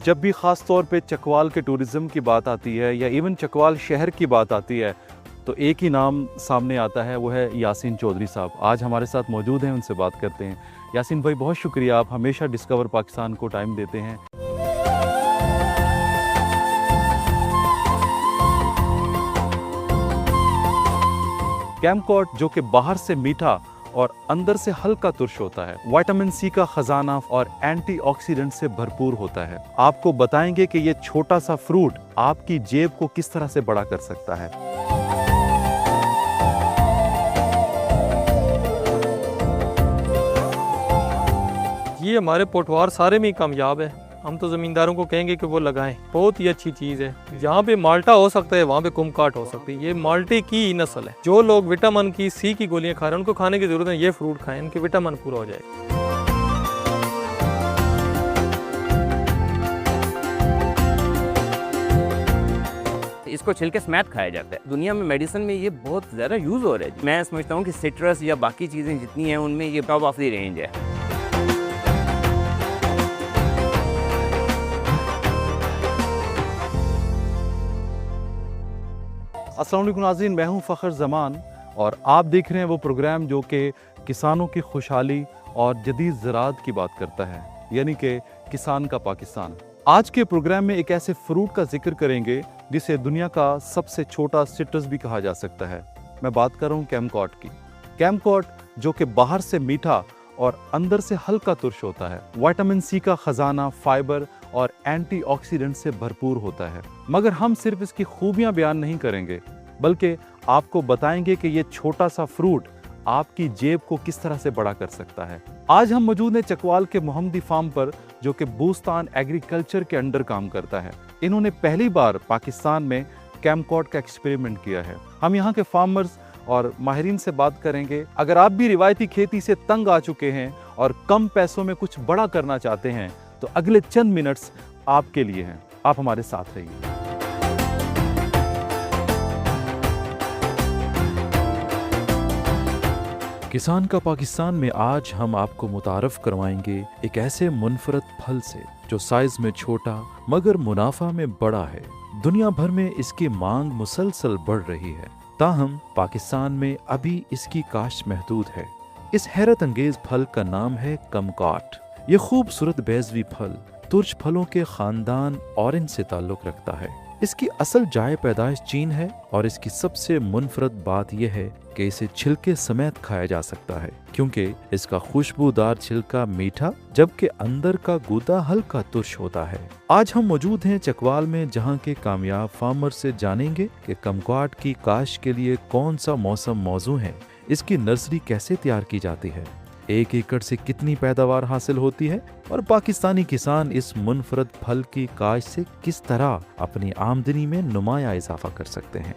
जब भी ख़ास तौर पे चकवाल के टूरिज़्म की बात आती है या इवन चकवाल शहर की बात आती है तो एक ही नाम सामने आता है, वो है यासीन चौधरी साहब। आज हमारे साथ मौजूद हैं, उनसे बात करते हैं। यासीन भाई, बहुत शुक्रिया, आप हमेशा डिस्कवर पाकिस्तान को टाइम देते हैं। कैमकॉट जो कि बाहर से मीठा और अंदर से हल्का तुर्श होता है, विटामिन सी का खजाना और एंटीऑक्सीडेंट से भरपूर होता है। आपको बताएंगे कि ये छोटा सा फ्रूट आपकी जेब को किस तरह से बड़ा कर सकता है। ये हमारे पोटवार सारे में ही कामयाब है। हम तो ज़मींदारों को कहेंगे कि वो लगाएं, बहुत ही अच्छी चीज़ है। जहाँ पे माल्टा हो सकता है वहाँ पे कुमकाट हो सकती है। ये माल्टे की ही नस्ल है। जो लोग विटामिन की सी की गोलियाँ खा रहे हैं उनको खाने की ज़रूरत है, ये फ्रूट खाएं, इनके विटामिन पूरा हो जाए। इसको छिलके समेत खाया जाता है। दुनिया में मेडिसिन में ये बहुत ज़्यादा यूज़ हो रहा है। मैं समझता हूँ कि सिट्रस या बाकी चीज़ें जितनी हैं उनमें ये टॉप ऑफ द रेंज है। अस्सलाम वालेकुम नाज़रीन, मैं हूं फ़खर ज़मान और आप देख रहे हैं वो प्रोग्राम जो कि किसानों की खुशहाली और जदीद ज़राअत की बात करता है, यानी कि किसान का पाकिस्तान। आज के प्रोग्राम में एक ऐसे फ्रूट का जिक्र करेंगे जिसे दुनिया का सबसे छोटा सिट्रस भी कहा जा सकता है। मैं बात कर रहा हूँ कैमकॉट की। कैमकॉट जो कि बाहर से मीठा और अंदर से हल्का तुर्श होता है, विटामिन सी का खजाना, फाइबर और एंटीऑक्सीडेंट से भरपूर होता है। मगर हम सिर्फ इसकी खूबियां बयान नहीं करेंगे, बल्कि आपको बताएंगे कि ये छोटा सा फ्रूट आपकी जेब को किस तरह से बड़ा कर सकता है। आज हम मौजूद हैं चकवाल के मोहम्मदी फार्म पर, जो कि बूस्तान एग्रीकल्चर के अंडर काम करता है। इन्होंने पहली बार पाकिस्तान में कैमकॉट का एक्सपेरिमेंट किया है। हम यहाँ के फार्मर्स और माहिरीन से बात करेंगे। अगर आप भी रिवायती खेती से तंग आ चुके हैं और कम पैसों में कुछ बड़ा करना चाहते हैं तो अगले चंद मिनट्स आपके लिए हैं। आप हमारे साथ रहिए। किसान का पाकिस्तान में आज हम आपको मुतारफ करवाएंगे एक ऐसे मुनफरद फल से जो साइज में छोटा मगर मुनाफा में बड़ा है। दुनिया भर में इसकी मांग मुसलसल बढ़ रही है, ताहम पाकिस्तान में अभी इसकी काश्त महदूद है। इस हैरत अंगेज फल का नाम है कैमकॉट। ये खूबसूरत बैजवी फल तुर्च फलों के खानदान ऑरेंज से ताल्लुक रखता है। इसकी असल जाए पैदाइश चीन है और इसकी सबसे मुनफरद बात यह है कि इसे छिलके समेत खाया जा सकता है, क्योंकि इसका खुशबूदार छिलका मीठा जबकि अंदर का गूदा हल्का तुर्श होता है। आज हम मौजूद हैं चकवाल में, जहां के कामयाब फार्मर से जानेंगे कि कैमकॉट की काश्त के लिए कौन सा मौसम मौजू है, इसकी नर्सरी कैसे तैयार की जाती है, 1 एकड़ से कितनी पैदावार हासिल होती है और पाकिस्तानी किसान इस मुनफरद फल की काश्त से किस तरह अपनी आमदनी में नुमाया इजाफा कर सकते हैं।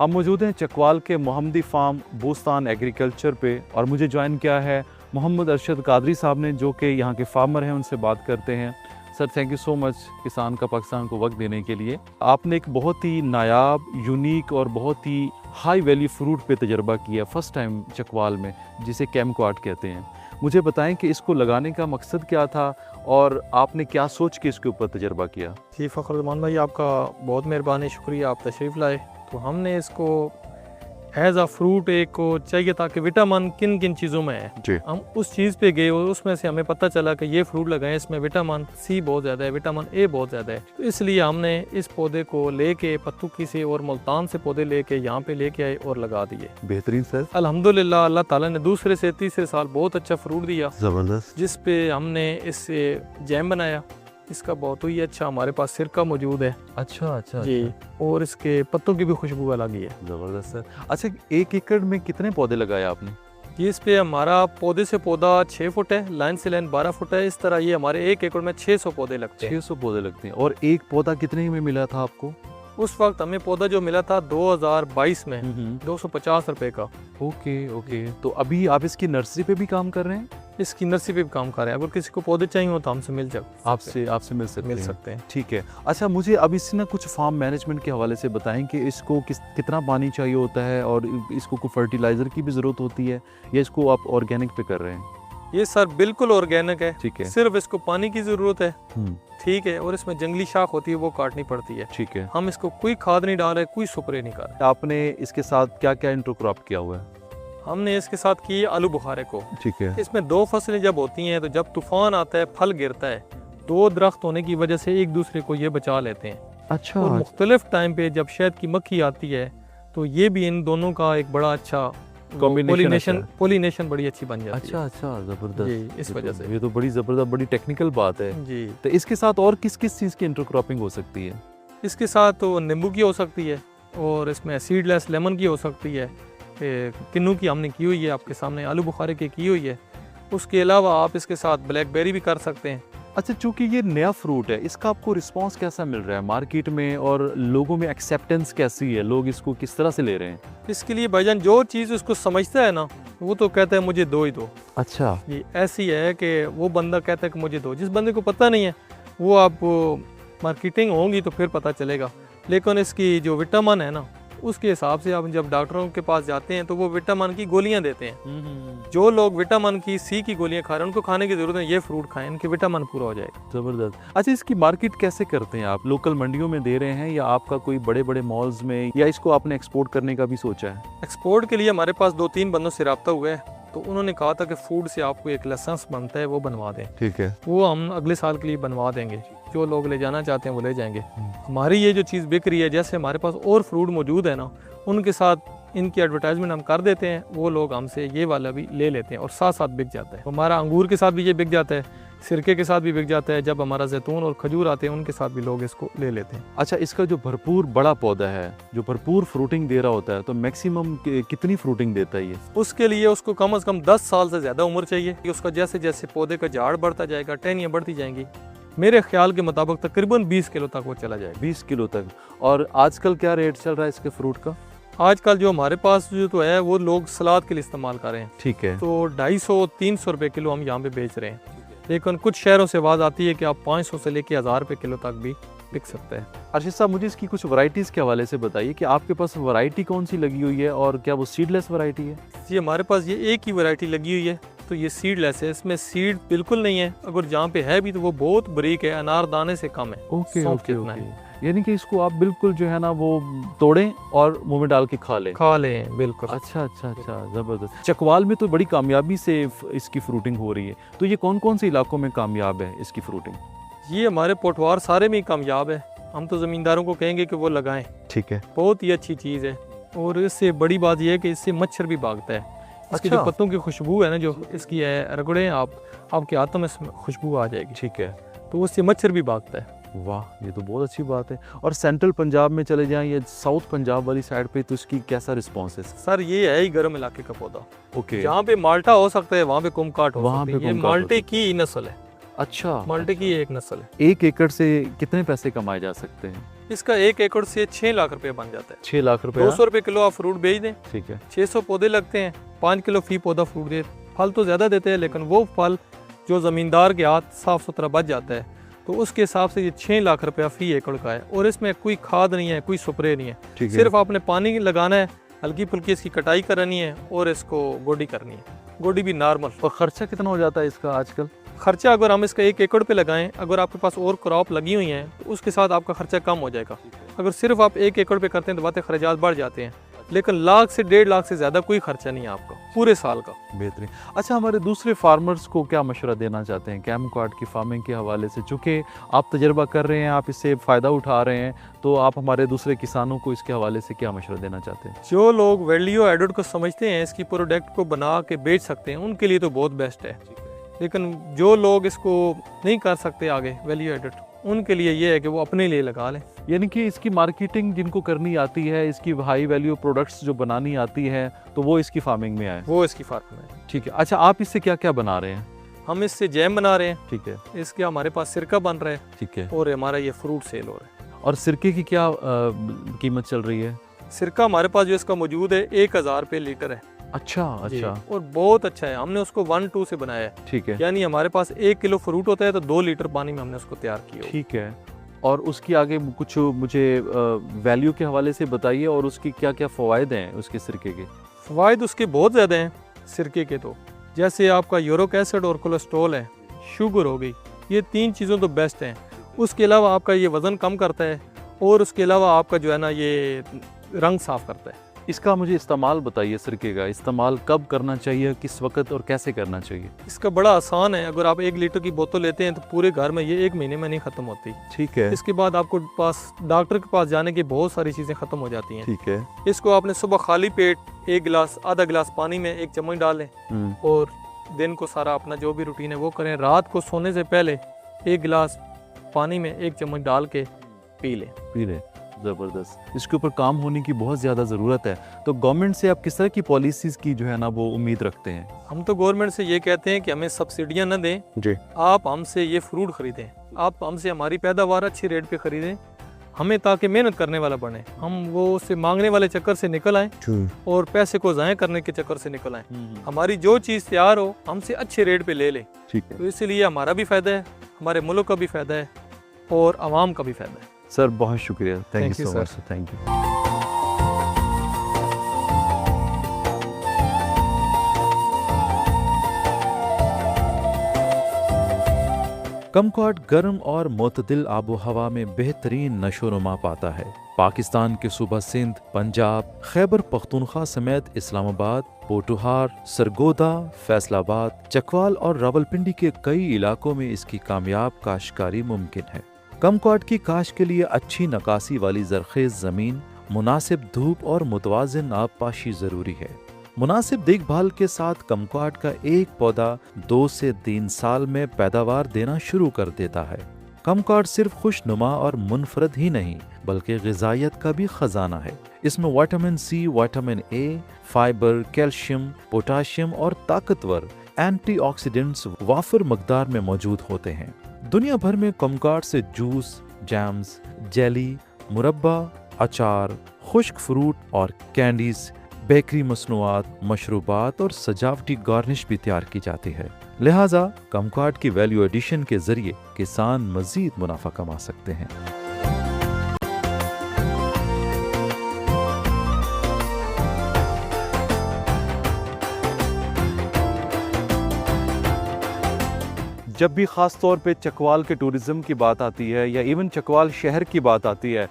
हम मौजूद हैं चकवाल के मोहम्मदी फार्म बूस्तान एग्रीकल्चर पे और मुझे ज्वाइन किया है मोहम्मद अरशद कादरी साहब ने, जो कि यहाँ के फार्मर हैं। उनसे बात करते हैं। Sir, thank you so much किसान का पाकिस्तान को वक्त देने के लिए। आपने एक बहुत ही नायाब, यूनिक और बहुत ही हाई वैल्यू फ्रूट पे तजर्बा किया फर्स्ट टाइम चकवाल में, जिसे कैमकॉट कहते हैं। मुझे बताएं कि इसको लगाने का मकसद क्या था और आपने क्या सोच के इसके ऊपर तजर्बा किया। जी फ़खर ज़मान भाई, आपका बहुत मेहरबानी, शुक्रिया, आप तशरीफ़ लाए। तो हमने इसको एज आ फ्रूट एक को चाहिए था कि विटामिन किन किन चीज़ों में है जी। हम उस चीज़ पे गए और उसमें से हमें पता चला कि ये फ्रूट लगाएं, इसमें विटामिन सी बहुत ज़्यादा है, विटामिन ए बहुत ज़्यादा है। तो इसलिए हमने इस पौधे को लेके पत्तुकी से और मुल्तान से पौधे लेके यहाँ पे लेके आए और लगा दिए। बेहतरीन सर, अल्हम्दुलिल्लाह अल्लाह ताला ने दूसरे से तीसरे साल बहुत अच्छा फ्रूट दिया, जबरदस्त। जिस पे हमने इससे जैम बनाया। इसका बहुत ही अच्छा हमारे पास सिरका मौजूद है। अच्छा जी, और इसके पत्तों की भी खुशबू अलग ही है। जबरदस्त सर। अच्छा, 1 एकड़ में कितने पौधे लगाए आपने? ये इस पे हमारा पौधे से पौधा 6 फुट है, लाइन से लाइन 12 फुट है। इस तरह ये हमारे 1 एकड़ में 600 पौधे लगते हैं। 600 पौधे लगते हैं। और एक पौधा कितने में मिला था आपको? उस वक्त हमें पौधा जो मिला था 2022 में 250 रुपए का। ओके ओके, तो अभी आप इसकी नर्सरी पे भी काम कर रहे हैं? इसकी नर्सरी पे भी काम कर रहे हैं, अगर किसी को पौधे चाहिए हो तो हमसे मिल आपसे मिल सकते हैं। हैं। ठीक है। अच्छा, मुझे अब इससे ना कुछ फार्म मैनेजमेंट के हवाले से बताएं कि इसको कितना पानी चाहिए होता है और इसको कोई फर्टिलाइज़र की भी ज़रूरत होती है या इसको आप ऑर्गेनिक पे कर रहे हैं? ये सर बिल्कुल ऑर्गेनिक है। ठीक है। सिर्फ इसको पानी की ज़रूरत है, हम्म, ठीक है, और इसमें जंगली शाख होती है वो काटनी पड़ती है। ठीक है। हम इसको कोई खाद नहीं डाल रहे, कोई स्प्रे नहीं कर रहे। आपने इसके साथ क्या क्या इंटरक्रॉप किया हुआ है? हमने इसके साथ की आलू बुखारे को। ठीक है। इसमें 2 फसलें जब होती हैं तो जब तूफान आता है, फल गिरता है, 2 दरख्त होने की वजह से एक दूसरे को ये बचा लेते हैं। अच्छा। और मुख्तलिफ टाइम पे जब शहद की मक्खी आती है तो ये भी इन दोनों का एक बड़ा अच्छा पोलिनेशन बड़ी अच्छी बन जाती अच्छा अच्छा, है ज़बरदस्त। जी, इस वजह से। ये तो बड़ी ज़बरदस्त, बड़ी टेक्निकल बात है। जी, तो इसके साथ और किस किस चीज़ की इंटरक्रॉपिंग हो सकती है? इसके साथ तो नींबू की हो सकती है और इसमें सीडलेस लेमन की हो सकती है, किन्नू की हमने की हुई है आपके सामने, आलू बुखारे की हुई है। उसके अलावा आप इसके साथ ब्लैकबेरी भी कर सकते हैं। अच्छा, चूंकि ये नया फ्रूट है, इसका आपको रिस्पांस कैसा मिल रहा है मार्केट में और लोगों में एक्सेप्टेंस कैसी है, लोग इसको किस तरह से ले रहे हैं? इसके लिए भाईजान जो चीज़ उसको समझता है ना वो तो कहता है मुझे दो ही दो। अच्छा। ये ऐसी है कि वो बंदा कहता है कि मुझे दो, जिस बंदे को पता नहीं है वो आप मार्केटिंग होंगी तो फिर पता चलेगा। लेकिन इसकी जो विटामिन है ना उसके हिसाब से आप जब डॉक्टरों के पास जाते हैं तो वो विटामिन की गोलियां देते हैं। जो लोग विटामिन की सी की गोलियां खा रहे हैं उनको खाने की जरूरत है, ये फ्रूट खाएं, इनके विटामिन पूरा हो जाएगा। ज़बरदस्त। अच्छा, इसकी मार्केट कैसे करते हैं आप? लोकल मंडियों में दे रहे हैं या आपका कोई बड़े बड़े मॉल्स में, या इसको आपने एक्सपोर्ट करने का भी सोचा है? एक्सपोर्ट के लिए हमारे पास 2-3 बंदों से रब्ता हुआ है, तो उन्होंने कहा था कि फूड से आपको एक लाइसेंस बनता है वो बनवा दें। ठीक है। वो हम अगले साल के लिए बनवा देंगे, जो लोग ले जाना चाहते हैं वो ले जाएंगे। हमारी ये जो चीज़ बिक रही है, जैसे हमारे पास और फ्रूट मौजूद है ना, उनके साथ इनकी एडवर्टाइजमेंट हम कर देते हैं, वो लोग हमसे ये वाला भी ले लेते हैं और साथ साथ बिक जाता है। हमारा अंगूर के साथ भी ये बिक जाता है, सिरके के साथ भी बिक जाता है। जब हमारा जैतून और खजूर आते हैं उनके साथ भी लोग इसको ले लेते हैं। अच्छा, इसका जो भरपूर बड़ा पौधा है, जो भरपूर फ्रूटिंग दे रहा होता है, तो मैक्सिमम कितनी फ्रूटिंग देता है ये? उसके लिए उसको कम से कम 10 साल से ज़्यादा उम्र चाहिए। उसका जैसे जैसे पौधे का झाड़ बढ़ता जाएगा, टहनियाँ बढ़ती जाएंगी, मेरे ख्याल के मुताबिक तकरीबन 20 किलो तक वो चला जाएगा। 20 किलो तक। और आजकल क्या रेट चल रहा है इसके फ्रूट का? आजकल जो हमारे पास जो तो है वो लोग सलाद के लिए इस्तेमाल कर रहे हैं। ठीक है। तो 250-300 रुपये किलो हम यहाँ पे बेच रहे हैं, लेकिन कुछ शहरों से आवाज़ आती है कि आप 500 से लेके 1000 रुपये किलो तक भी बिक सकता है। अर्शद साहब, मुझे इसकी कुछ वैरायटीज़ के हवाले से बताइए कि आपके पास वैरायटी कौन सी लगी हुई है और क्या वो सीडलेस वैरायटी है? जी, हमारे पास ये एक ही वैरायटी लगी हुई है, तो ये सीडलेस है। इसमें सीड बिल्कुल नहीं है, अगर जहाँ पे है भी तो वो बहुत बारीक है, अनारदाने से कम है। ओके सौंफ ओके जितना ओके। है। यानी कि इसको आप बिल्कुल जो है ना वो तोड़ें और मुंह में डाल के खा लें? खा लें, बिल्कुल। अच्छा अच्छा अच्छा, ज़बरदस्त। चकवाल में तो बड़ी कामयाबी से इसकी फ्रूटिंग हो रही है, तो ये कौन कौन से इलाकों में कामयाब है इसकी फ्रूटिंग? ये हमारे पोटवार सारे में ही कामयाब है। हम तो ज़मींदारों को कहेंगे कि वो लगाएं, ठीक है। बहुत ही अच्छी चीज़ है। और इससे बड़ी बात यह है कि इससे मच्छर भी भागता है। इसकी जो अच्छा। पत्तों की खुशबू है ना, जो इसकी है, रगड़े आपके हाथों में खुशबू आ जाएगी, ठीक है। तो उससे मच्छर भी भागता है। वाह, ये तो बहुत अच्छी बात है। और सेंट्रल पंजाब में चले जाएं या साउथ पंजाब वाली साइड पे, तो इसकी कैसा रिस्पॉन्स है? सर ये है ही गर्म इलाके का पौधा। ओके। जहाँ पे माल्टा हो सकता है वहाँ पे कुमकाट हो वहाँ सकती पे है। ये कुमकाट माल्टे होती की ही नस्ल है। अच्छा। माल्टे की एक नस्ल है। 1 एकड़ से कितने पैसे कमाए जा सकते हैं? इसका 1 एकड़ से 6 लाख रुपए बन जाता है। 6 लाख रुपए। 200 रुपए किलो आप फ्रूट बेच दें, ठीक है। 600 पौधे लगते हैं, 5 किलो फी पौधा फ्रूट दे। फल तो ज़्यादा देते हैं, लेकिन वो फल जो ज़मींदार के हाथ साफ़ सुथरा बच जाता है, तो उसके हिसाब से ये 6 लाख रुपया फी एकड़ का है। और इसमें कोई खाद नहीं है, कोई स्प्रे नहीं है, ठीक है। सिर्फ आपने पानी लगाना है, हल्की फुल्की इसकी कटाई करनी है और इसको गोडी करनी है, गोडी भी नॉर्मल। और खर्चा कितना हो जाता है इसका आजकल? खर्चा अगर हम इसका 1 एकड़ पे लगाएं, अगर आपके पास और क्रॉप लगी हुई हैं तो उसके साथ आपका खर्चा कम हो जाएगा। अगर सिर्फ आप 1 एकड़ पे करते हैं तो बातें खर्चात बढ़ जाते हैं, लेकिन लाख से 1.5 लाख से ज़्यादा कोई खर्चा नहीं है आपका पूरे साल का। बेहतरीन। अच्छा, हमारे दूसरे फार्मर्स को क्या मशवरा देना चाहते हैं कैमकार्ड की फार्मिंग के हवाले से? चूँकि आप तजर्बा कर रहे हैं, आप इससे फ़ायदा उठा रहे हैं, तो आप हमारे दूसरे किसानों को इसके हवाले से क्या मशवरा देना चाहते हैं? जो लोग वैल्यू एडेड को समझते हैं, इसकी प्रोडक्ट को बना के बेच सकते हैं, उनके लिए तो बहुत बेस्ट है। लेकिन जो लोग इसको नहीं कर सकते आगे वैल्यू एडेड, उनके लिए ये है कि वो अपने लिए लगा लें। यानी कि इसकी मार्केटिंग जिनको करनी आती है, इसकी हाई वैल्यू प्रोडक्ट्स जो बनानी आती है, तो वो इसकी फार्मिंग में आए। वो इसकी फार्म है। ठीक है। अच्छा, आप इससे क्या क्या बना रहे हैं? हम इससे जैम बना रहे हैं, ठीक है। इसके हमारे पास सिरका बन रहा है, ठीक है। और हमारा ये फ्रूट सेल हो रहा है। और सिरके की क्या कीमत चल रही है? सिरका हमारे पास जो इसका मौजूद है 1000 रुपये लीटर है। अच्छा जी, अच्छा, और बहुत अच्छा है। हमने उसको 1-2 से बनाया है, ठीक है यानी हमारे पास 1 किलो फ्रूट होता है तो 2 लीटर पानी में हमने उसको तैयार किया। ठीक है। और उसकी आगे कुछ मुझे वैल्यू के हवाले से बताइए, और उसकी क्या क्या फ़वाइद हैं उसके सिरके के? फ़वाइद उसके बहुत ज़्यादा हैं सिरके के, तो जैसे आपका यूरिक एसिड और कोलेस्ट्रॉल है, शुगर हो गई, ये 3 चीज़ों तो बेस्ट हैं। उसके अलावा आपका ये वज़न कम करता है, और उसके अलावा आपका जो है ना ये रंग साफ़ करता है। इसका मुझे इस्तेमाल बताइए, सिरके का इस्तेमाल कब करना चाहिए, किस वक्त और कैसे करना चाहिए? इसका बड़ा आसान है। अगर आप 1 लीटर की बोतल लेते हैं तो पूरे घर में ये 1 महीने में नहीं ख़त्म होती। ठीक है इसके बाद आपको पास डॉक्टर के पास जाने की बहुत सारी चीज़ें ख़त्म हो जाती हैं। ठीक है। इसको आपने सुबह खाली पेट 1 गिलास, आधा गिलास पानी में 1 चम्मच डालें, और दिन को सारा अपना जो भी रूटीन है वो करें। रात को सोने से पहले 1 गिलास पानी में 1 चम्मच डाल के पी लें। पी लें। ज़बरदस्त। इसके ऊपर काम होने की बहुत ज़्यादा ज़रूरत है। तो गवर्नमेंट से आप किस तरह की पॉलिसीज़ की जो है ना वो उम्मीद रखते हैं? हम तो गवर्नमेंट से ये कहते हैं कि हमें सब्सिडियाँ न दें, जी। आप हमसे ये फ्रूट ख़रीदें, आप हमसे हमारी पैदावार अच्छी रेट पे ख़रीदें, हमें ताकि मेहनत करने वाला बने, हम वो उससे मांगने वाले चक्कर से निकल आएँ और पैसे को ज़ाया करने के चक्कर से निकल आएँ। हमारी जो चीज़ तैयार हो हमसे अच्छे रेट पे ले लें। ठीक है तो इसलिए हमारा भी फ़ायदा है, हमारे मुल्क का भी फ़ायदा है, और आवाम का भी फ़ायदा है। सर, बहुत शुक्रिया। Thank Thank you you, so sir. Much. Thank you. Kumquat गर्म और मुतदिल आबो हवा में बेहतरीन नशोनुमा पाता है। पाकिस्तान के सूबा सिंध, पंजाब, खैबर पख्तूनख्वा समेत इस्लामाबाद, पोटुहार, सरगोदा, फैसलाबाद, चकवाल और रावलपिंडी के कई इलाकों में इसकी कामयाब काश्तकारी मुमकिन है। कमक्वाट की काश के लिए अच्छी नकासी वाली जरखेज ज़मीन, मुनासिब धूप और मुतवाज़िन आबपाशी ज़रूरी है। मुनासिब देखभाल के साथ कमक्वाट का एक पौधा 2 से 3 साल में पैदावार देना शुरू कर देता है। कमक्वाट सिर्फ खुशनुमा और मुनफरद ही नहीं बल्कि ग़िज़ाइयत का भी ख़जाना है। इसमें vitamin C, vitamin A, fibre, calcium, potassium और ताकतवर एंटीऑक्सीडेंट्स वाफिर मकदार में मौजूद होते हैं। दुनिया भर में कमक्वाट से जूस, जैम्स, जेली, मुरब्बा, अचार, खुश्क फ्रूट और कैंडीज, बेकरी मसनूआत, मशरूबात और सजावटी गार्निश भी तैयार की जाती है। लिहाजा कमक्वाट की वैल्यू एडिशन के जरिए किसान मजीद मुनाफा कमा सकते हैं। जब भी ख़ास तौर पे चकवाल के टूरिज़म की बात आती है या इवन चकवाल शहर की बात आती है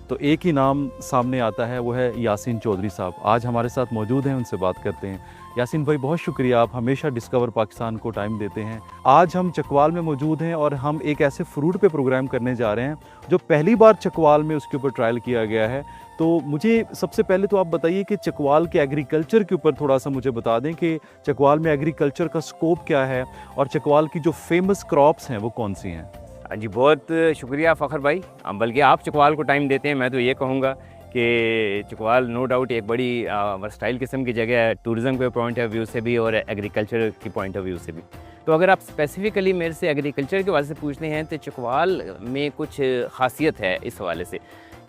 तो एक ही नाम सामने आता है, वो है यासीन चौधरी साहब। आज हमारे साथ मौजूद हैं, उनसे बात करते हैं। यासीन भाई, बहुत शुक्रिया, आप हमेशा डिस्कवर पाकिस्तान को टाइम देते हैं। आज हम चकवाल में मौजूद हैं और हम एक ऐसे फ्रूट पे प्रोग्राम करने जा रहे हैं जो पहली बार चकवाल में उसके ऊपर ट्रायल किया गया है। तो मुझे सबसे पहले तो आप बताइए कि चकवाल के एग्रीकल्चर के ऊपर थोड़ा सा मुझे बता दें कि चकवाल में एग्रीकल्चर का स्कोप क्या है और चकवाल की जो फेमस क्रॉप्स हैं वो कौन सी हैं। जी, बहुत शुक्रिया फ़खर भाई, बल्कि आप चकवाल को टाइम देते हैं। मैं तो ये कहूँगा कि चकवाल नो डाउट एक बड़ी वर्सटाइल किस्म की जगह है, टूरिज़म के पॉइंट ऑफ व्यू से भी और एग्रीकल्चर की पॉइंट ऑफ व्यू से भी। तो अगर आप स्पेसिफ़िकली मेरे से एग्रीकल्चर के हवाले से पूछते हैं तो चकवाल में कुछ ख़ासियत है इस हवाले से,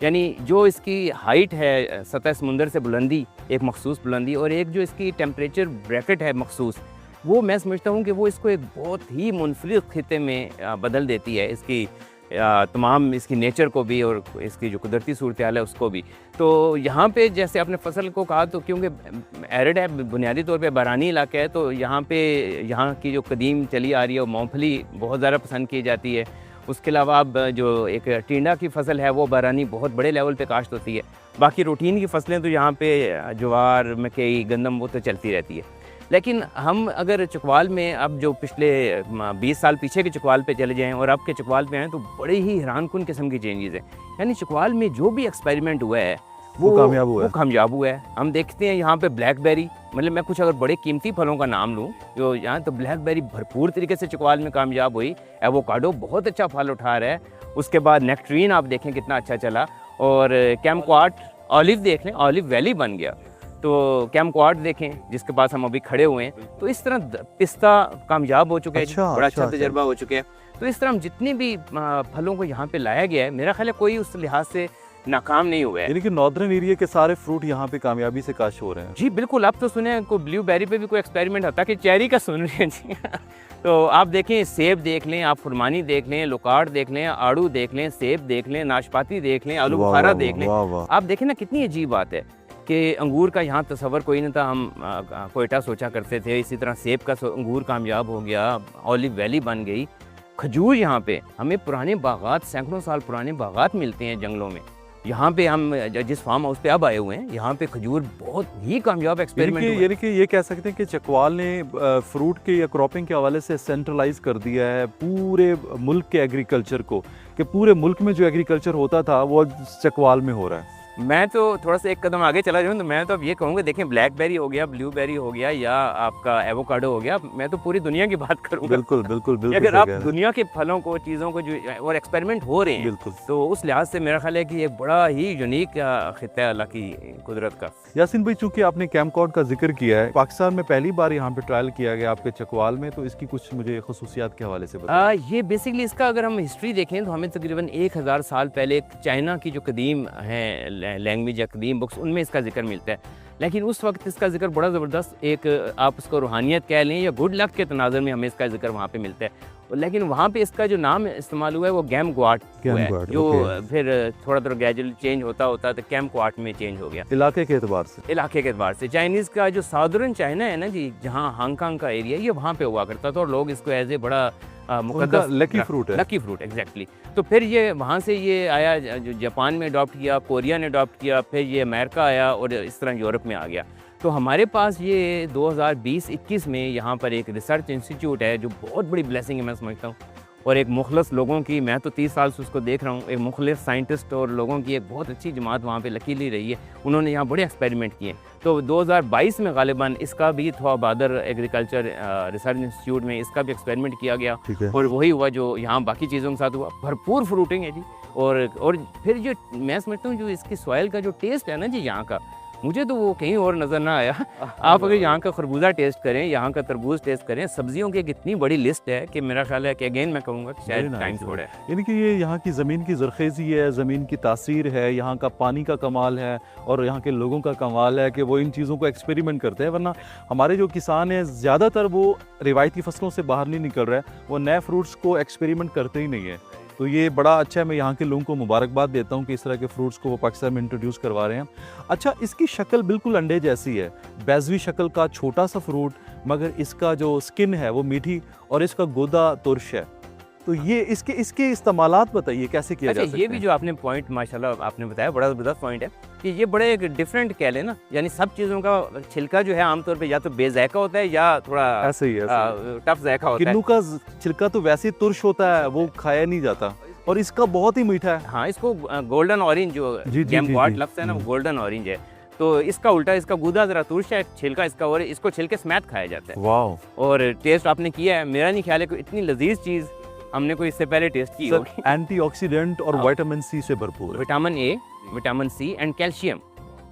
यानी जो इसकी हाइट है, सतह समुंदर से बुलंदी, एक मखसूस बुलंदी, और एक जो इसकी टेम्परेचर ब्रैकेट है मखसूस, वो मैं समझता हूँ कि वो इसको एक बहुत ही मुनफरिद खिते में बदल देती है, इसकी तमाम इसकी नेचर को भी और इसकी जो कुदरती सूरत हाल है उसको भी। तो यहाँ पे जैसे आपने फसल को कहा, तो क्योंकि एरिड है, बुनियादी तौर पे बारानी इलाका है, तो यहाँ पे यहाँ की जो कदीम चली आ रही है वो मूँगफली बहुत ज़्यादा पसंद की जाती है। उसके अलावा अब जो एक टिंडा की फसल है वो बारानी बहुत बड़े लेवल पे काश्त होती है। बाकी रूटीन की फसलें तो यहाँ पे ज्वार, मकई, गंदम वो तो चलती रहती है। लेकिन हम अगर चकवाल में अब जो पिछले 20 साल पीछे के चकवाल पे चले जाएं और अब के चकवाल पे आएँ तो बड़े ही हैरानकुन किस्म की चेंजेस हैं। यानी चकवाल में जो भी एक्सपेरिमेंट हुआ है वो कामयाब हुआ है। हम देखते हैं यहाँ पे ब्लैकबेरी, मतलब मैं कुछ अगर बड़े कीमती फलों का नाम लूँ जो यहाँ, तो ब्लैकबेरी भरपूर तरीके से चकवाल में कामयाब हुई। एवोकाडो बहुत अच्छा फल उठा रहा है। उसके बाद नेक्ट्रीन आप देखें कितना अच्छा चला, और कैमक्वाट, ऑलिव देख लें, ऑलिव वैली बन गया। तो कैमक्वाड देखें जिसके पास हम अभी खड़े हुए हैं, तो इस तरह पिस्ता कामयाब हो चुका है, बड़ा अच्छा तजर्बा हो चुका है। तो इस तरह हम जितने भी फलों को यहाँ पे लाया गया है, मेरा ख्याल है कोई उस लिहाज से नाकाम नहीं हुआ है। यानी कि नॉर्दर्न एरिया के सारे फ्रूट यहाँ पे कामयाबी से काश हो रहे हैं। जी बिल्कुल, आप तो सुने कोई ब्लूबेरी पे भी कोई एक्सपेरिमेंट होता कि चेरी का सुन रहे हैं जी तो आप देखें, सेब देख लें, आप खुरमानी देख लें, लोकार्ड देख लें, आड़ू देख लें, सेब देख लें, नाशपाती देख लें, आलू बुखारा देख लें। आप देखें ना कितनी अजीब बात है कि अंगूर का यहाँ तस्वर कोई नहीं था, हम कोयटा सोचा करते थे, इसी तरह सेब का अंगूर कामयाब हो गया, ऑलिव वैली बन गई। खजूर यहाँ पे हमें पुराने बागात, सैकड़ों साल पुराने बागात मिलते हैं जंगलों में। यहाँ पे हम जिस फार्म हाउस पे अब आए हुए हैं, यहाँ पे खजूर बहुत ही कामयाब एक्सपेरिमेंट हुआ। यानी कि ये कह सकते हैं कि चकवाल ने फ्रूट के या क्रॉपिंग के हवाले से सेंट्रलाइज कर दिया है पूरे मुल्क के एग्रीकल्चर को, कि पूरे मुल्क में जो एग्रीकल्चर होता था वो चकवाल में हो रहा है। मैं तो थोड़ा सा एक कदम आगे चला जाऊँ तो मैं तो अब ये कहूँगा, देखें ब्लैकबेरी हो गया, ब्लूबेरी हो गया, या आपका एवोकाडो हो गया, मैं तो पूरी दुनिया की बात करूँगा। बिल्कुल बिल्कुल बिल्कुल। अगर आप दुनिया के फलों को, चीज़ों को जो और एक्सपेरिमेंट हो रहे हैं, बिल्कुल, तो उस लिहाज से मेरा ख्याल है कि ये बड़ा ही यूनिक खिता है अल्लाह की कुदरत का। यासीन भाई, चूंकि आपने कैमकॉर्ड का जिक्र किया है, पाकिस्तान में पहली बार यहाँ पे ट्रायल किया गया आपके चकवाल में, तो इसकी कुछ मुझे खसूसियात के हवाले से बताइए। ये बेसिकली इसका अगर हम हिस्ट्री देखें तो हमें तकरीबन 1000 साल पहले चाइना की जो कदीम है लैंग्वेज या कदीम बुक्स, उनमें इसका जिक्र मिलता है। लेकिन उस वक्त इसका जिक्र बड़ा ज़बरदस्त, एक आप उसको रूहानियत कह लें या गुड लक के तनाज़र में हमें इसका जिक्र वहाँ पे मिलता है। लेकिन वहाँ पे इसका जो नाम इस्तेमाल हुआ है वो गैमक्वाड है, जो फिर थोड़ा थोड़ा ग्रेजुअली चेंज होता होता तो कैमक्वाड में चेंज हो गया। इलाके के एतबार से, इलाके के एतबार से चाइनीज़ का जो साउदर्न चाइना है ना जी, जहाँ हांगकांग का एरिया, ये वहाँ पे हुआ करता था और लोग इसको एज ए बड़ा मुकद्दस लकी फ्रूट है। Lucky fruit exactly. तो फिर ये वहाँ से ये आया, जो जापान में अडॉप्ट किया, कोरिया ने अडॉप्ट किया, फिर ये अमेरिका आया और इस तरह यूरोप में आ गया। तो हमारे पास ये 2020-21 में यहाँ पर एक रिसर्च इंस्टीट्यूट है जो बहुत बड़ी ब्लेसिंग है मैं समझता हूँ, और एक मुखलस लोगों की, मैं तो 30 साल से उसको देख रहा हूँ, एक मुखलिस साइंटिस्ट और लोगों की एक बहुत अच्छी जमात वहाँ पे लकीली रही है। उन्होंने यहाँ बड़े एक्सपेरिमेंट किए। तो 2022 में गालिबन इसका भी थोड़ा बादर एग्रीकल्चर रिसर्च इंस्टीट्यूट में इसका भी एक्सपेरिमेंट किया गया, और वही हुआ जो यहाँ बाकी चीज़ों के साथ हुआ। भरपूर फ्रूटिंग है जी, और फिर जो मैं समझता हूँ जो इसकी सॉइल का जो टेस्ट है ना जी यहाँ का, मुझे तो वो कहीं और नज़र ना आया। आप अगर यहाँ का खरबूजा टेस्ट करें, यहाँ का तरबूज टेस्ट करें, सब्जियों की एक इतनी बड़ी लिस्ट है कि मेरा ख्याल है कि अगेन मैं कहूँगा कि शायद टाइम थोड़ा है। यानी कि ये यहाँ की ज़मीन की ज़रखेज़ी है, ज़मीन की तासीर है, यहाँ का पानी का कमाल है, और यहाँ के लोगों का कमाल है कि वो इन चीज़ों को एक्सपेरिमेंट करते हैं। वरना हमारे जो किसान हैं ज़्यादातर वो रिवायती फसलों से बाहर नहीं निकल रहा है, वो नए फ्रूट्स को एक्सपेरिमेंट करते ही नहीं है। तो ये बड़ा अच्छा है, मैं यहाँ के लोगों को मुबारकबाद देता हूँ कि इस तरह के फ्रूट्स को वो पाकिस्तान में इंट्रोड्यूस करवा रहे हैं। अच्छा, इसकी शक्ल बिल्कुल अंडे जैसी है, बैजवी शक्ल का छोटा सा फ्रूट, मगर इसका जो स्किन है वो मीठी और इसका गोदा तुर्श है। तो ये इसके इस्तेमालात बताइए कैसे किया जा सकता है। ये भी जो आपने पॉइंट माशाल्लाह आपने बताया, बड़ा ज़बरदस्त पॉइंट है कि ये बड़े एक डिफरेंट कह लें ना, यानी सब चीज़ों का छिलका जो है आमतौर पे या तो बेजायका होता है या थोड़ा ऐसे ही टफ जायका होता है। किन्नू का छिलका तो वैसे तुर्श होता है, वो खाया नहीं जाता, और इसका बहुत ही मीठा है। हाँ, इसको गोल्डन ऑरेंज जो गैमक्वाड लफ्ज़ है ना, वो गोल्डन ऑरेंज है। तो इसका उल्टा, इसका गुदा जरा तुर्श है, छिलका इसका, और इसको छिलके समेत खाया जाता है। वाह। और टेस्ट आपने किया है, मेरा नहीं ख्याल है कोई इतनी लजीज चीज़ हमने कोई इससे पहले टेस्ट की होगी। एंटीऑक्सीडेंट और विटामिन सी से भरपूर, vitamin A, vitamin C and calcium,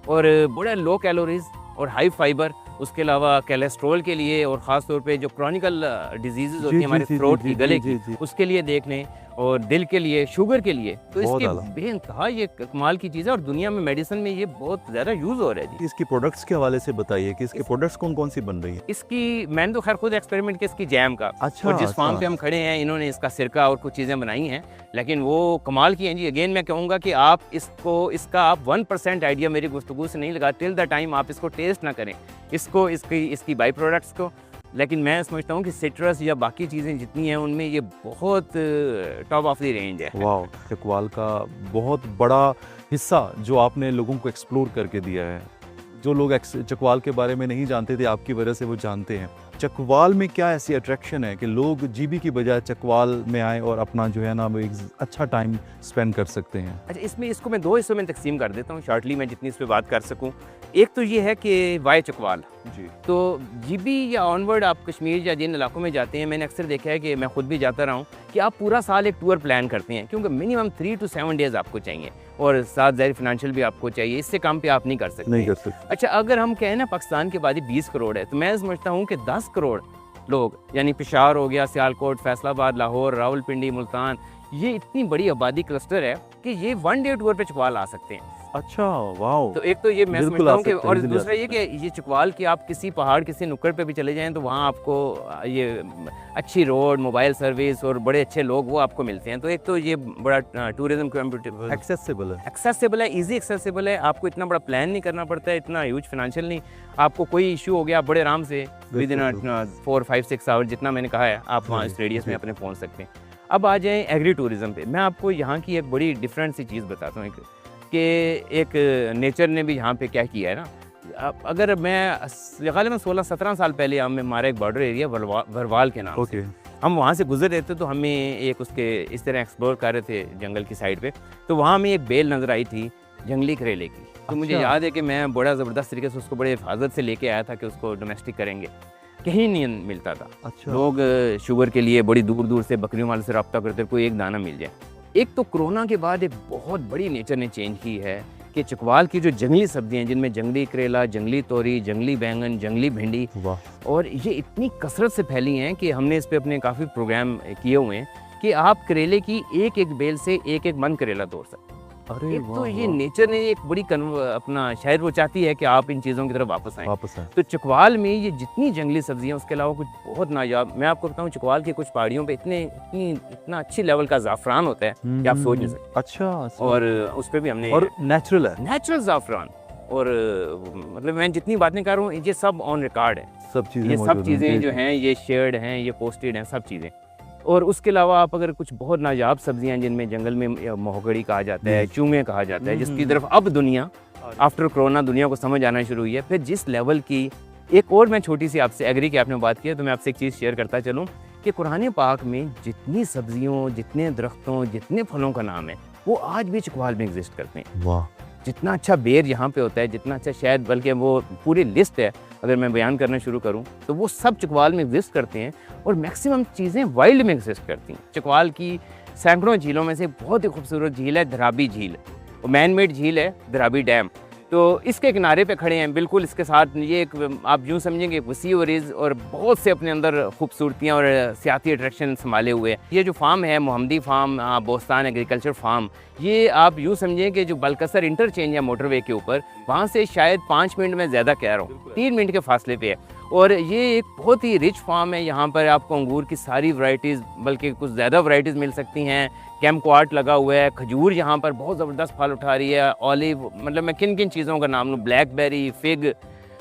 और बड़ा लो कैलोरीज और हाई फाइबर। उसके अलावा कोलेस्ट्रॉल के लिए और ख़ास तौर पे जो क्रॉनिकल डिजीज़ होती हैं हमारे थ्रोट की, गले की, उसके लिए देख लें, और दिल के लिए, शुगर के लिए, तो इसके बेइंतहा ये कमाल की चीज़ है, और दुनिया में मेडिसिन में ये बहुत ज़्यादा यूज़ हो रहा है जी। इसकी प्रोडक्ट्स के हवाले से बताइए कि इसके प्रोडक्ट्स कौन कौन सी बन रही है। इसकी मैंने तो खैर खुद एक्सपेरिमेंट किया इसकी जैम का। अच्छा, और जिस फार्म पे हम खड़े हैं इन्होंने इसका सिरका और कुछ चीज़ें बनाई हैं, लेकिन वो कमाल की हैं जी। अगेन मैं कहूँगा कि आप इसका आप 1% आइडिया मेरी गुफ्तगू से नहीं लगा टिल द टाइम आप इसको टेस्ट ना करें, इसकी बाई प्रोडक्ट्स को। लेकिन मैं समझता हूँ कि सिट्रस या बाकी चीज़ें जितनी हैं उनमें ये बहुत टॉप ऑफ द रेंज है। वाह, चकवाल का बहुत बड़ा हिस्सा जो आपने लोगों को एक्सप्लोर करके दिया है। जो लोग चकवाल के बारे में नहीं जानते थे, आपकी वजह से वो जानते हैं। चकवाल में क्या ऐसी अट्रैक्शन है कि लोग जीबी की बजाय चकवाल में आए और अपना जो है ना वो एक अच्छा टाइम स्पेंड कर सकते हैं। अच्छा, इसको मैं 2 हिस्सों में तकसीम कर देता हूँ शॉर्टली, मैं जितनी इस पर बात कर सकूँ। एक तो ये है कि वाई चकवाल जी, तो जीबी या ऑनवर्ड आप कश्मीर या जिन इलाकों में जाते हैं, मैंने अक्सर देखा है कि मैं खुद भी जाता रहा हूँ कि आप पूरा साल एक टूर प्लान करते हैं, क्योंकि मिनिमम 3 to 7 डेज़ आपको चाहिए। और साथ ज़ाहिर फाइनेंशियल भी आपको चाहिए, इससे काम पे आप नहीं कर सकते। नहीं कर सकते। अच्छा, अगर हम कहें ना पाकिस्तान की आबादी 20 करोड़ है, तो मैं समझता हूँ कि 10 करोड़ लोग, यानी पेशावर हो गया, सियालकोट, फैसलाबाद, लाहौर, रावलपिंडी, मुल्तान, ये इतनी बड़ी आबादी क्लस्टर है कि ये वन डे टूर पे चकवाल आ सकते हैं। अच्छा, वाह। तो एक तो ये मैं बिल्कुल समझता आ हूँ कि, सकते हैं, और easily आ दूसरा ये कि ये चकवाल की आप किसी पहाड़, किसी नुक्कड़ पे भी चले जाएं तो वहाँ आपको ये अच्छी रोड, मोबाइल सर्विस और बड़े अच्छे लोग वो आपको मिलते हैं। तो एक तो ये बड़ा टूरिज्म कम्पिटिटिव एक्सेसिबल है, ईजी एक्सेसिबल है, आपको इतना बड़ा प्लान नहीं करना पड़ता है, इतना ह्यूज फाइनेंशियल नहीं, आपको कोई इशू हो गया आप बड़े आराम से विद इन 4, 5, 6 आवर जितना मैंने कहा है आप वहाँ इस रेडियस में अपने पहुँच सकते हैं। अब आ जाएँ एग्री टूरिज़म पे। मैं आपको यहाँ की एक बड़ी डिफरेंट सी चीज़ बताता हूँ कि एक नेचर ने भी यहाँ पे क्या किया है ना। अगर मैं गालिबन 16-17 साल पहले हमारा एक बॉर्डर एरिया भरवाल के नाम से, हम वहाँ से गुजर रहे थे तो हमें एक उसके इस तरह एक्सप्लोर कर रहे थे जंगल की साइड पे, तो वहाँ हमें एक बेल नज़र आई थी जंगली करेले की। तो मुझे याद है कि मैं बड़ा ज़बरदस्त तरीके से उसको बड़े हिफाजत से लेके आया था कि उसको डोमेस्टिक करेंगे, कहीं नहीं मिलता था। अच्छा। लोग शुगर के लिए बड़ी दूर दूर से बकरियों वाले से रब्ता करते, कोई एक दाना मिल जाए। एक तो कोरोना के बाद एक बहुत बड़ी नेचर ने चेंज की है कि चकवाल की जो जंगली सब्जियां हैं, जिनमें जंगली करेला, जंगली तोरी, जंगली बैंगन, जंगली भिंडी, और ये इतनी कसरत से फैली हैं कि हमने इस पे अपने काफ़ी प्रोग्राम किए हुए हैं कि आप करेले की एक एक बेल से एक एक मन करेला तोड़ सकते हैं। अरे एक तो ये नेचर ने एक बड़ी अपना शायद वो चाहती है कि आप इन चीज़ों की तरफ वापस आएं। तो चकवाल में ये जितनी जंगली सब्जियां, उसके अलावा कुछ बहुत नायाब, मैं आपको बताऊं चकवाल की कुछ पहाड़ियों पे इतना अच्छी लेवल का ज़ाफ़रान होता है कि आप सोच नहीं सकते। अच्छा। और उस पर भी हमने, और नेचुरल है, नेचुरल ज़ाफ़रान, और मतलब मैं जितनी बातें कर रहा हूँ ये सब ऑन रिकॉर्ड है, सब चीज़ें, ये सब चीज़ें जो हैं ये शेयर्ड हैं, ये पोस्टेड हैं, सब चीज़ें। और उसके अलावा आप अगर कुछ बहुत नायाब सब्जियां जिनमें जंगल में मोहगड़ी कहा जाता है, चूमे कहा जाता है, जिसकी तरफ अब दुनिया आफ्टर कोरोना दुनिया को समझ आना शुरू हुई है। फिर जिस लेवल की एक और मैं छोटी सी आपसे एग्री की आपने बात की है तो मैं आपसे एक चीज़ शेयर करता चलूँ कि कुरान पाक में जितनी सब्जियों, जितने दरख्तों, जितने फलों का नाम है वो आज भी चकवाल में एग्जिस्ट करते हैं। वाह। जितना अच्छा बेर यहाँ पे होता है, जितना अच्छा शायद, बल्कि वो पूरी लिस्ट है अगर मैं बयान करना शुरू करूँ तो वो सब चकवाल में एग्जिस्ट करते हैं, और मैक्सिमम चीज़ें वाइल्ड में एग्जिस्ट करती हैं। चकवाल की सैकड़ों झीलों में से बहुत ही खूबसूरत झील है धराबी झील, वो मैन मेड झील है धराबी डैम। तो इसके किनारे पे खड़े हैं, बिल्कुल इसके साथ ये एक आप यूँ समझेंगे वसी वरीज़ और बहुत से अपने अंदर खूबसूरतियाँ और सियाती अट्रैक्शन संभाले हुए। ये जो फार्म है मोहम्मदी फार्म, बोस्तान एग्रीकल्चर फार्म, ये आप यूँ समझें कि जो बलकसर इंटरचेंज है मोटरवे के ऊपर, वहाँ से शायद 5 मिनट में ज़्यादा कह रहा हूँ, 3 मिनट के फासले पे है। और ये एक बहुत ही रिच फार्म है, यहाँ पर आपको अंगूर की सारी वैरायटीज़, बल्कि कुछ ज़्यादा वैरायटीज़ मिल सकती हैं। कैम्पक्वाट लगा हुआ है, खजूर यहाँ पर बहुत ज़बरदस्त फल उठा रही है, ऑलिव, मतलब मैं किन किन चीज़ों का नाम लूँ, ब्लैकबेरी, फिग।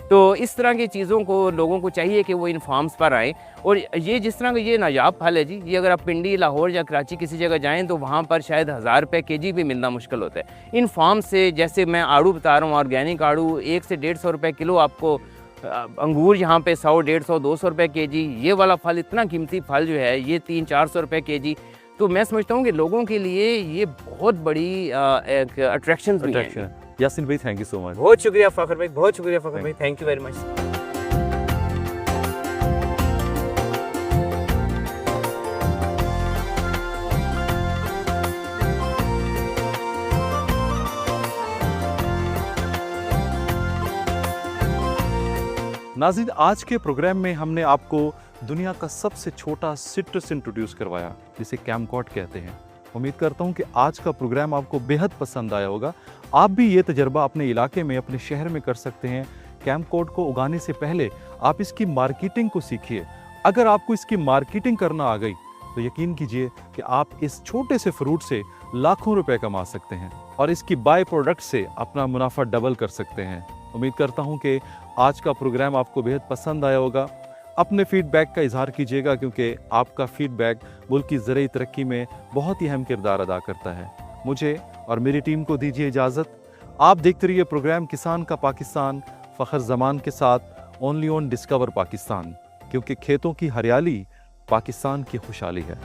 तो इस तरह की चीज़ों को लोगों को चाहिए कि वो इन फार्म्स पर आएँ। और ये जिस तरह का ये नायाब फल है जी, ये अगर आप पिंडी, लाहौर या कराची किसी जगह जाएँ तो वहाँ पर शायद 1000 रुपये केजी भी मिलना मुश्किल होता है। इन फार्म से, जैसे मैं आड़ू बता रहा हूँ, ऑर्गेनिक आड़ू 100 से 150 रुपये किलो आपको, अंगूर यहाँ पे 100, 150, 200 रुपये केजी, ये वाला फल, इतना कीमती फल जो है ये 300-400 रुपये केजी। तो मैं समझता हूँ कि लोगों के लिए ये बहुत बड़ी एक अट्रैक्शन है। यासिन भाई, थैंक यू सो मच। बहुत शुक्रिया फ़खर भाई, बहुत शुक्रिया फ़खर भाई, थैंक यू वेरी मच। नाज़रीन, आज के प्रोग्राम में हमने आपको दुनिया का सबसे छोटा सिट्रस इंट्रोड्यूस करवाया, जिसे कैम्पकॉट कहते हैं। उम्मीद करता हूं कि आज का प्रोग्राम आपको बेहद पसंद आया होगा। आप भी ये तजर्बा अपने इलाके में, अपने शहर में कर सकते हैं। कैम्पकॉट को उगाने से पहले आप इसकी मार्केटिंग को सीखिए। अगर आपको इसकी मार्केटिंग करना आ गई तो यकीन कीजिए कि आप इस छोटे से फ्रूट से लाखों रुपए कमा सकते हैं और इसकी बाय प्रोडक्ट से अपना मुनाफा डबल कर सकते हैं। उम्मीद करता हूं कि आज का प्रोग्राम आपको बेहद पसंद आया होगा। अपने फीडबैक का इजहार कीजिएगा, क्योंकि आपका फीडबैक मुल्क की ज़रूरी तरक्की में बहुत ही अहम किरदार अदा करता है। मुझे और मेरी टीम को दीजिए इजाज़त। आप देखते रहिए प्रोग्राम किसान का पाकिस्तान फ़खर ज़मान के साथ, ओनली ऑन डिस्कवर पाकिस्तान, क्योंकि खेतों की हरियाली पाकिस्तान की खुशहाली है।